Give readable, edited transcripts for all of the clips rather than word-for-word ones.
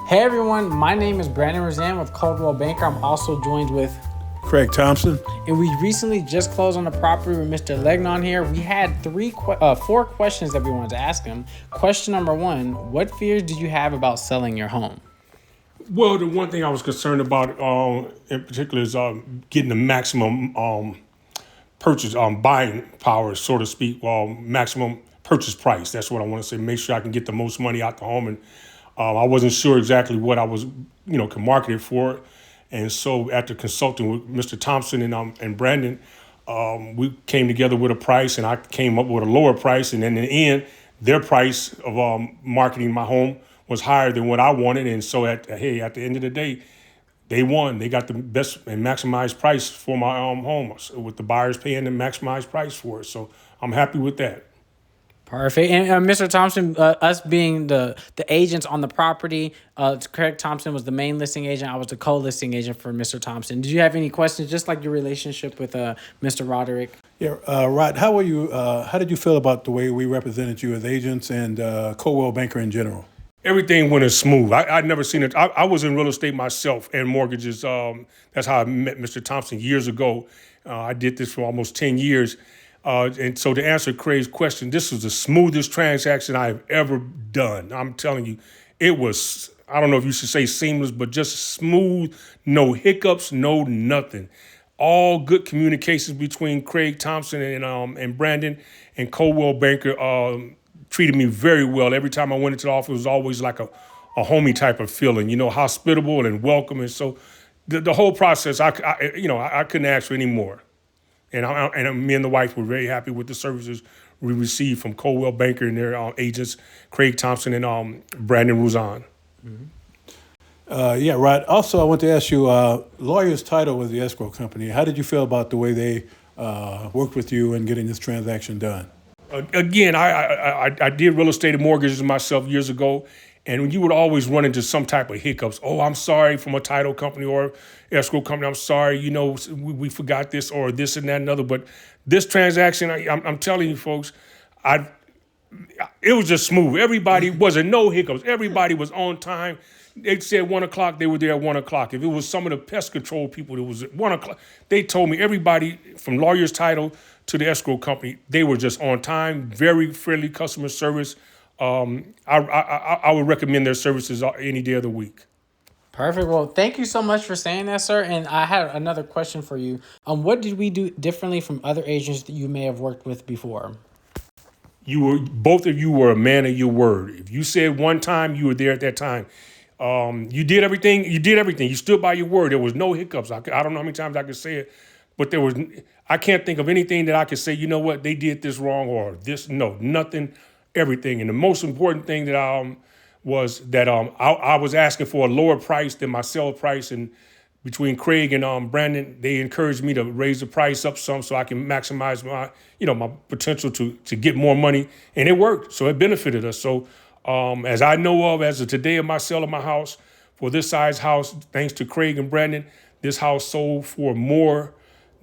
Hey everyone, my name is Brandon Roseanne with Coldwell Banker. I'm also joined with Craig Thompson. and we recently just closed on the property with Mr. Legnon here. We had four questions that we wanted to ask him. Question number one: what fears did you have about selling your home? Well, the one thing I was concerned about in particular is getting the maximum purchase, buying power, so to speak, maximum purchase price. That's what I want to say. Make sure I can get the most money out the home. And I wasn't sure exactly what I was, can market it for. And so after consulting with Mr. Thompson and Brandon, we came together with a price, and I came up with a lower price. And in the end, their price of marketing my home was higher than what I wanted. And so at the end of the day, they won. They got the best and maximized price for my home, with the buyers paying the maximized price for it. So I'm happy with that. Perfect. And Mr. Thompson, us being the agents on the property, Craig Thompson was the main listing agent. I was the co-listing agent for Mr. Thompson. Did you have any questions, just like your relationship with Mr. Roderick? Yeah, Rod, how were you? How did you feel about the way we represented you as agents and Coldwell Banker in general? Everything went as smooth. I'd never seen it. I was in real estate myself and mortgages. That's how I met Mr. Thompson years ago. I did this for almost 10 years. And so to answer Craig's question, this was the smoothest transaction I've ever done. I'm telling you, it was, I don't know if you should say seamless, but just smooth, no hiccups, no nothing. All good communications between Craig Thompson and Brandon, and Coldwell Banker treated me very well. Every time I went into the office, it was always like a homey type of feeling, hospitable and welcome. And so the whole process, I couldn't ask for any more. And me and the wife were very happy with the services we received from Coldwell Banker and their agents, Craig Thompson and Brandon Roseanne. Yeah, Rod. Also, I want to ask you, Lawyer's Title was the escrow company. How did you feel about the way they worked with you in getting this transaction done? Again, I did real estate and mortgages myself years ago, and you would always run into some type of hiccups. Oh, I'm sorry, from a title company or escrow company. I'm sorry, we forgot this or this and that and other. But this transaction, I'm telling you, folks, it was just smooth. Everybody wasn't no hiccups. Everybody was on time. They said 1 o'clock, they were there at 1 o'clock. If it was some of the pest control people, it was at 1 o'clock. They told me everybody from Lawyer's Title to the escrow company, they were just on time, very friendly customer service. I would recommend their services any day of the week. Perfect. Well, thank you so much for saying that, sir. And I had another question for you. What did we do differently from other agents that you may have worked with before? Both of you were a man of your word. If you said one time, you were there at that time. You did everything. You stood by your word. There was no hiccups. I don't know how many times I could say it, but I can't think of anything that I could say, you know what, they did this wrong or this. No, nothing, everything. And the most important thing that was that I was asking for a lower price than my sale price. And between Craig and Brandon, they encouraged me to raise the price up some so I can maximize my potential to get more money. And it worked. So it benefited us. So as I know as of today of my sale of my house, for this size house, thanks to Craig and Brandon, this house sold for more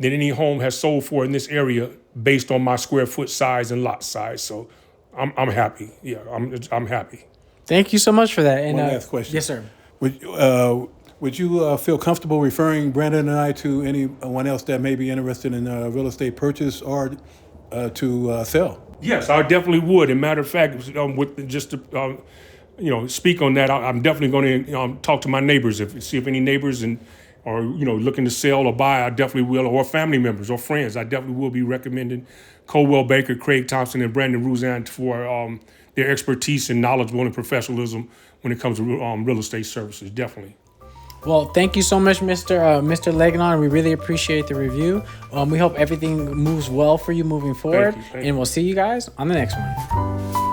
than any home has sold for in this area based on my square foot size and lot size. So I'm happy. Yeah, I'm happy. Thank you so much for that. And one last question. Yes, sir. Would you feel comfortable referring Brandon and I to anyone else that may be interested in real estate purchase or to sell? Yes, I definitely would. And matter of fact, with just to speak on that, I'm definitely going to talk to my neighbors, see if any neighbors or looking to sell or buy. I definitely will, or family members or friends. I definitely will be recommending Coldwell Banker, Craig Thompson, and Brandon Roseanne for their expertise and knowledgeable and professionalism when it comes to real estate services. Definitely. Well, thank you so much, Mr. Legnon. We really appreciate the review. We hope everything moves well for you moving forward. Thank you. And we'll see you guys on the next one.